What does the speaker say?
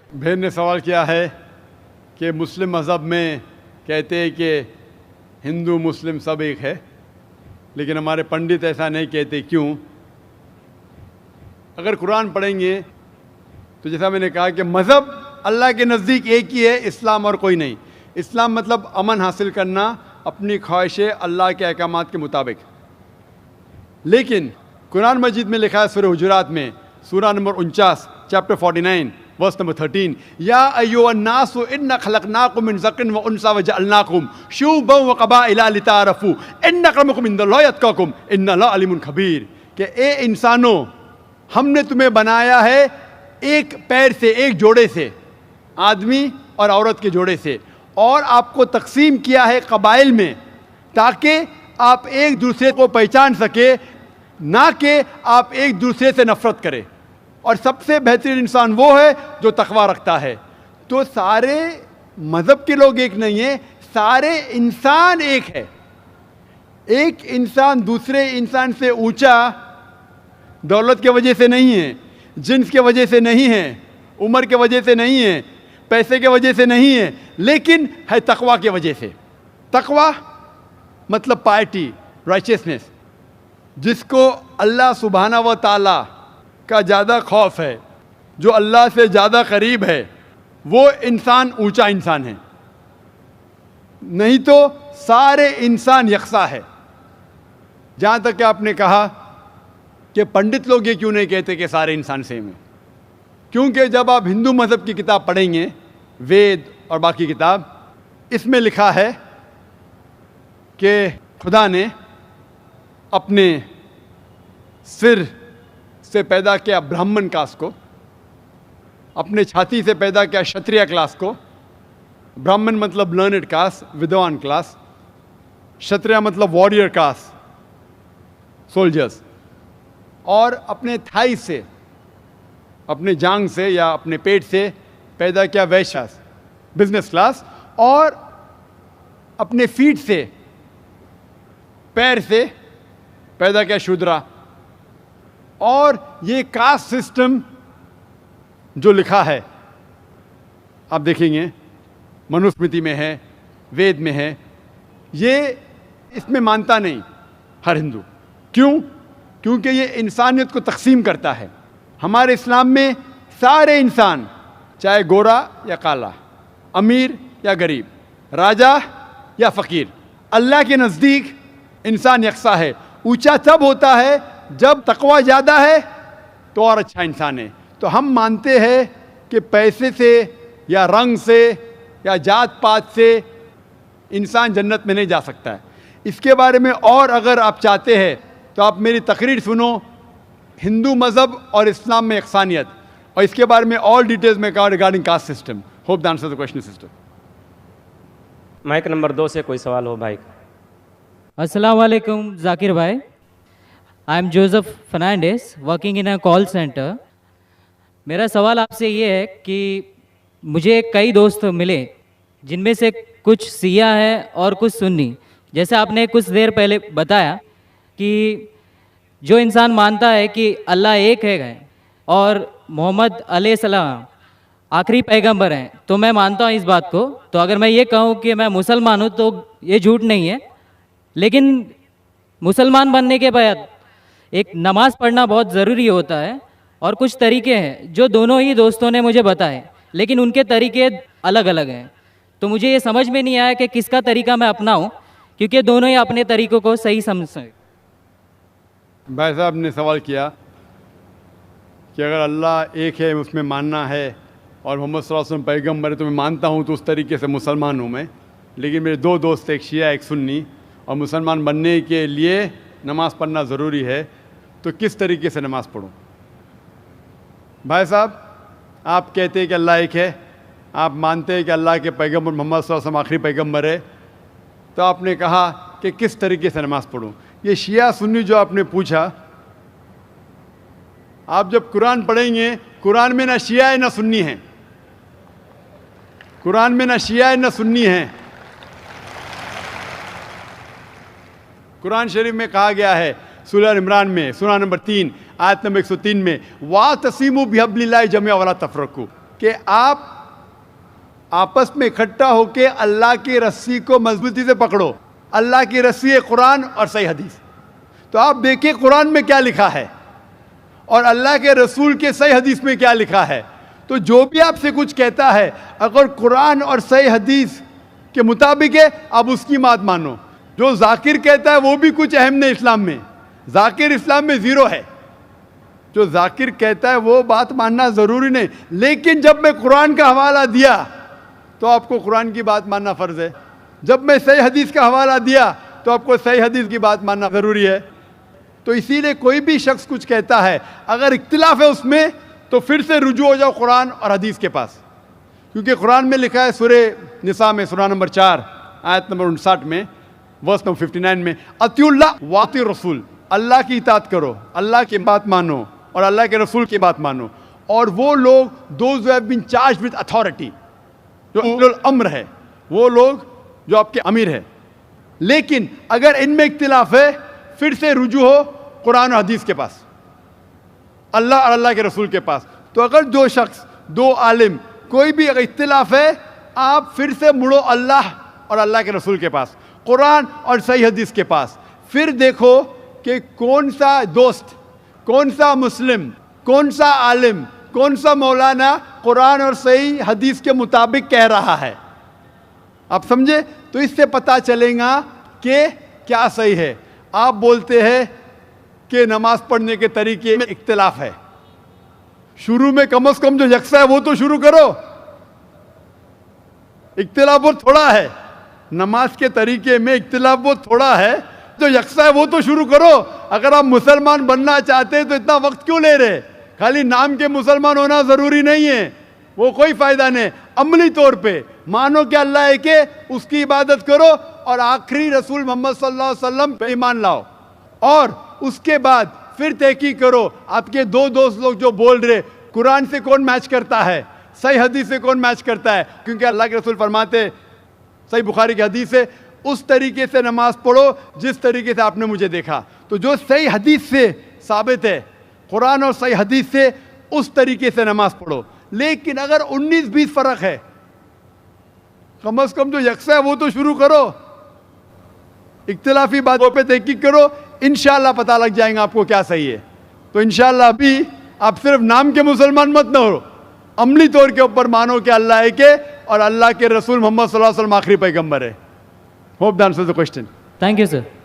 بہن نے سوال کیا ہے کہ مسلم مذہب میں کہتے ہیں کہ ہندو مسلم سب ایک ہے، لیکن ہمارے پنڈت ایسا نہیں کہتے، کیوں؟ اگر قرآن پڑھیں گے تو جیسا میں نے کہا کہ مذہب اللہ کے نزدیک ایک ہی ہے، اسلام اور کوئی نہیں۔ اسلام مطلب امن حاصل کرنا اپنی خواہشیں اللہ کے احکامات کے مطابق۔ لیکن قرآن مجید میں لکھا ہے سورہ حجرات میں، سورہ نمبر 49 چیپٹر 49 ورس نمبر 13، یا ایھا الناس انا خلقناکم من ذکر و انثی وجعلناکم شعوبا وقبائل لتعارفوا ان اکرمکم عند اللہ اتقاکم ان اللہ علیم خبیر، کہ اے انسانوں، ہم نے تمہیں بنایا ہے ایک پیر سے، ایک جوڑے سے، آدمی اور عورت کے جوڑے سے، اور آپ کو تقسیم کیا ہے قبائل میں تاکہ آپ ایک دوسرے کو پہچان سکے، نہ کہ آپ ایک دوسرے سے نفرت کریں، اور سب سے بہترین انسان وہ ہے جو تقوی رکھتا ہے۔ تو سارے مذہب کے لوگ ایک نہیں ہیں، سارے انسان ایک ہے۔ ایک انسان دوسرے انسان سے اونچا دولت کی وجہ سے نہیں ہے، جنس کی وجہ سے نہیں ہے، عمر کی وجہ سے نہیں ہے، پیسے کی وجہ سے نہیں ہے، لیکن ہے تقوی کی وجہ سے۔ تقوی مطلب پائٹی، رائچسنس، جس کو اللہ سبحانہ و تعالی کا زیادہ خوف ہے، جو اللہ سے زیادہ قریب ہے، وہ انسان اونچا انسان ہے، نہیں تو سارے انسان یکساں ہے۔ جہاں تک کہ آپ نے کہا کہ پنڈت لوگ یہ کیوں نہیں کہتے کہ سارے انسان سیم ہیں، کیونکہ جب آپ ہندو مذہب کی کتاب پڑھیں گے، وید اور باقی کتاب، اس میں لکھا ہے کہ خدا نے اپنے سر سے پیدا کیا برہمن کاسٹ کو، اپنے چھاتی سے پیدا کیا شتریہ کلاس کو۔ برہمن مطلب لرنڈ کاسٹ، ودوان کلاس، شتریہ مطلب وارڈیئر کاسٹ، سولجرز، اور اپنے تھائی سے، اپنے جانگ سے یا اپنے پیٹ سے پیدا کیا ویشیاس، بزنس کلاس، اور اپنے فیٹ سے، پیر سے پیدا کیا شودرا۔ اور یہ کاسٹ سسٹم جو لکھا ہے، آپ دیکھیں گے منوسمرتی میں ہے، وید میں ہے، یہ اس میں مانتا نہیں ہر ہندو۔ کیوں؟ کیونکہ یہ انسانیت کو تقسیم کرتا ہے۔ ہمارے اسلام میں سارے انسان، چاہے گورا یا کالا، امیر یا غریب، راجا یا فقیر، اللہ کے نزدیک انسان یکساں ہے۔ اونچا تب ہوتا ہے جب تقوی زیادہ ہے تو اور اچھا انسان ہے۔ تو ہم مانتے ہیں کہ پیسے سے یا رنگ سے یا جات پات سے انسان جنت میں نہیں جا سکتا ہے۔ اس کے بارے میں اور اگر آپ چاہتے ہیں تو آپ میری تقریر سنو، ہندو مذہب اور اسلام میں یکسانیت، اور اس کے بارے میں اور ڈیٹیلز میں کہا regarding caste system. Hope the answer the question sister. Mic number 2 سے کوئی سوال ہو بھائی کا۔ السلام علیکم ذاکر بھائی، I am Joseph Fernandes working in a call centre. میرا سوال آپ سے یہ ہے کہ مجھے کئی دوست ملے جن میں سے کچھ سیاہ ہیں اور کچھ سنی، جیسے آپ نے کچھ دیر پہلے بتایا کہ جو انسان مانتا ہے کہ اللہ ایک ہے اور محمد علیہ السلام آخری پیغمبر ہیں، تو میں مانتا ہوں اس بات کو۔ تو اگر میں یہ کہوں کہ میں مسلمان ہوں تو یہ جھوٹ نہیں ہے، لیکن مسلمان بننے کے بعد ایک نماز پڑھنا بہت ضروری ہوتا ہے، اور کچھ طریقے ہیں جو دونوں ہی دوستوں نے مجھے بتائے، لیکن ان کے طریقے الگ الگ ہیں۔ تو مجھے یہ سمجھ میں نہیں آیا کہ کس کا طریقہ میں اپناؤں، کیونکہ دونوں ہی اپنے طریقوں کو صحیح سمجھ سکیں۔ بھائی صاحب نے سوال کیا کہ اگر اللہ ایک ہے، اس میں ماننا ہے، اور محمد صلی اللہ علیہ وسلم پیغمبر ہے تو میں مانتا ہوں، تو اس طریقے سے مسلمان ہوں میں، لیکن میرے دو دوست، ایک شیعہ ایک سنی، اور مسلمان بننے کے لیے نماز پڑھنا ضروری ہے، تو کس طریقے سے نماز پڑھوں؟ بھائی صاحب، آپ کہتے ہیں کہ اللہ ایک ہے، آپ مانتے ہیں کہ اللہ کے پیغمبر محمد صلی اللہ علیہ وسلم آخری پیغمبر ہے، تو آپ نے کہا کہ کس طریقے سے نماز پڑھوں؟ یہ شیعہ سنی جو آپ نے پوچھا، آپ جب قرآن پڑھیں گے، قرآن میں نہ شیعہ ہے نہ سنی ہیں، قرآن میں نہ شیعہ ہے نہ سنی ہیں۔ قرآن شریف میں کہا گیا ہے سورہ عمران میں، سورہ نمبر 3 آیت نمبر 103 میں، وَاعْتَصِمُوا بِحَبْلِ اللَّهِ جَمِيعًا وَلَا تَفَرَّقُوا، کہ آپ آپس میں اکٹھا ہو کے اللہ کی رسی کو مضبوطی سے پکڑو. اللہ کی رسی ہے قرآن اور صحیح حدیث. تو آپ دیکھیں قرآن میں کیا لکھا ہے اور اللہ کے رسول کے صحیح حدیث میں کیا لکھا ہے. تو جو بھی آپ سے کچھ کہتا ہے اگر قرآن اور صحیح حدیث کے مطابق ہے آپ اس کی بات مانو. جو ذاکر کہتا ہے وہ بھی کچھ اہم نہیں اسلام میں. ذاکر اسلام میں زیرو ہے. جو ذاکر کہتا ہے وہ بات ماننا ضروری نہیں, لیکن جب میں قرآن کا حوالہ دیا تو آپ کو قرآن کی بات ماننا فرض ہے. جب میں صحیح حدیث کا حوالہ دیا تو آپ کو صحیح حدیث کی بات ماننا ضروری ہے. تو اسی لیے کوئی بھی شخص کچھ کہتا ہے اگر اختلاف ہے اس میں تو پھر سے رجوع ہو جاؤ قرآن اور حدیث کے پاس. کیونکہ قرآن میں لکھا ہے سورہ نساء میں سورہ نمبر 4 آیت نمبر 59 میں ورس نمبر 59 میں اطیعوا اللہ واطیعوا الرسول. اللہ کی اطاعت کرو, اللہ کی بات مانو اور اللہ کے رسول کی بات مانو. اور وہ لوگ those who have been charged with authority, جو اولو الامر ہے, وہ لوگ جو آپ کے امیر ہے. لیکن اگر ان میں اختلاف ہے پھر سے رجوع ہو قرآن و حدیث کے پاس, اللہ اور اللہ کے رسول کے پاس. تو اگر دو شخص, دو عالم, کوئی بھی اگر اختلاف ہے آپ پھر سے مڑو اللہ اور اللہ کے رسول کے پاس, قرآن اور صحیح حدیث کے پاس. پھر دیکھو کہ کون سا دوست, کون سا مسلم, کون سا عالم, کون سا مولانا قرآن اور صحیح حدیث کے مطابق کہہ رہا ہے. آپ سمجھے؟ تو اس سے پتہ چلے گا کہ کیا صحیح ہے. آپ بولتے ہیں کہ نماز پڑھنے کے طریقے میں اختلاف ہے. شروع میں کم از کم جو یکساں ہے وہ تو شروع کرو. اختلاف بہت تھوڑا ہے, نماز کے طریقے میں اختلاف بہت تھوڑا ہے, جو یکساں ہے وہ تو شروع کرو. اگر آپ مسلمان بننا چاہتے تو اتنا وقت کیوں لے رہے؟ خالی نام کے مسلمان ہونا ضروری نہیں ہے, وہ کوئی فائدہ نہیں. عملی طور پہ مانو کہ اللہ ہے کہ اس کی عبادت کرو اور آخری رسول محمد صلی اللہ علیہ وسلم پہ ایمان لاؤ. اور اس کے بعد پھر تحقیق کرو آپ کے دو دوست لوگ جو بول رہے قرآن سے کون میچ کرتا ہے, صحیح حدیث سے کون میچ کرتا ہے. کیونکہ اللہ کے رسول فرماتے, صحیح بخاری کی حدیث ہے, اس طریقے سے نماز پڑھو جس طریقے سے آپ نے مجھے دیکھا. تو جو صحیح حدیث سے ثابت ہے, قرآن اور صحیح حدیث سے, اس طریقے سے نماز پڑھو. لیکن اگر 19-20 فرق ہے, کم از کم جو یکساں ہے وہ تو شروع کرو. اختلافی باتوں پہ تحقیق کرو, انشاءاللہ پتہ لگ جائیں گا آپ کو کیا صحیح ہے. تو انشاءاللہ ابھی آپ صرف نام کے مسلمان مت نہ ہو, عملی طور کے اوپر مانو کہ اللہ ہے کہ اور اللہ کے رسول محمد صلی اللہ علیہ وسلم آخری پیغمبر ہے. Hope that answers the question. Thank you, sir.